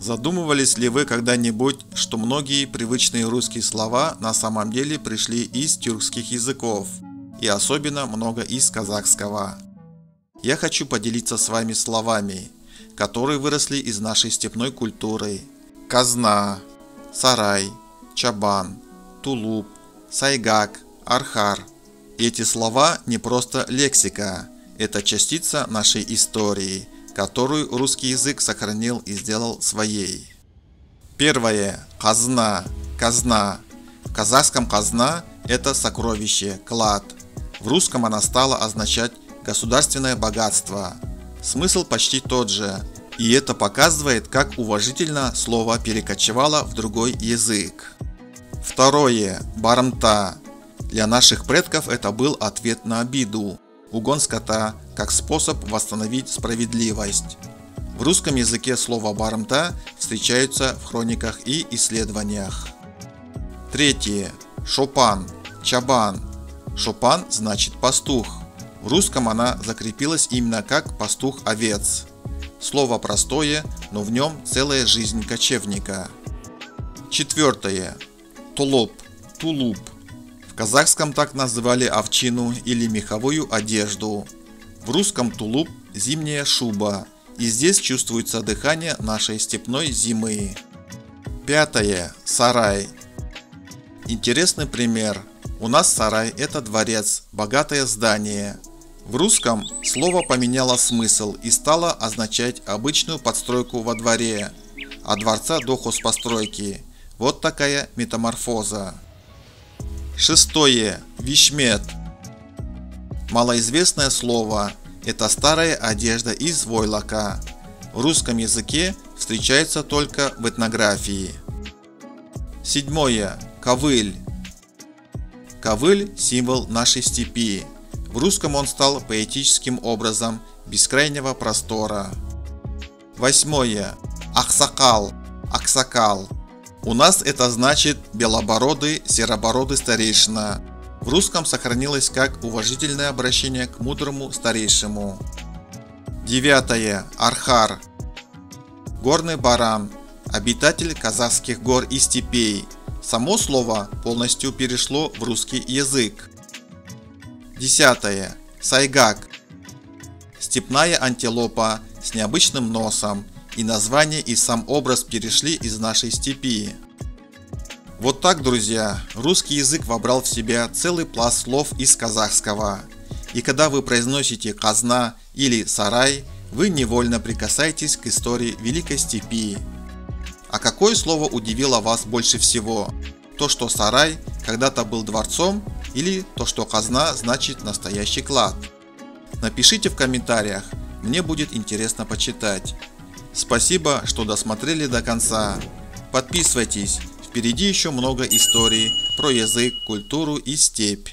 Задумывались ли вы когда-нибудь, что многие привычные русские слова на самом деле пришли из тюркских языков, и особенно много из казахского? Я хочу поделиться с вами словами, которые выросли из нашей степной культуры. Казна, сарай, чабан, тулуп, сайгак, архар. Эти слова не просто лексика, это частица нашей истории, которую русский язык сохранил и сделал своей. Первое. Казна. Казна. В казахском казна – это сокровище, клад. В русском она стала означать государственное богатство. Смысл почти тот же, и это показывает, как уважительно слово перекочевало в другой язык. Второе. Барымта. Для наших предков это был ответ на обиду. Угон скота как способ восстановить справедливость. В русском языке слово барымта встречаются в хрониках и исследованиях. Третье. Шопан, чабан. Шопан значит пастух. В русском она закрепилась именно как пастух овец. Слово простое, но в нем целая жизнь кочевника. Четвертое. Тулуп, тулуп. В казахском так называли овчину или меховую одежду. В русском тулуп – зимняя шуба, и здесь чувствуется дыхание нашей степной зимы. Пятое. Сарай. Интересный пример. У нас сарай – это дворец, богатое здание. В русском слово поменяло смысл и стало означать обычную подстройку во дворе, от дворца до хозпостройки. Вот такая метаморфоза. Шестое. Вишмет. Малоизвестное слово. Это старая одежда из войлока. В русском языке встречается только в этнографии. Седьмое. Ковыль. Ковыль – символ нашей степи. В русском он стал поэтическим образом бескрайнего простора. Восьмое. Аксакал. Аксакал. У нас это значит белобородый, серобородый старейшина. В русском сохранилось как уважительное обращение к мудрому старейшему. Девятое. Архар. Горный баран. Обитатель казахских гор и степей. Само слово полностью перешло в русский язык. Десятое. Сайгак. Степная антилопа с необычным носом. И название и сам образ перешли из нашей степи. Вот так, друзья, русский язык вобрал в себя целый пласт слов из казахского. И когда вы произносите казна или сарай, вы невольно прикасаетесь к истории Великой Степи. А какое слово удивило вас больше всего? То, что сарай когда-то был дворцом, или то, что казна значит настоящий клад? Напишите в комментариях, мне будет интересно почитать. Спасибо, что досмотрели до конца. Подписывайтесь, впереди еще много историй про язык, культуру и степь.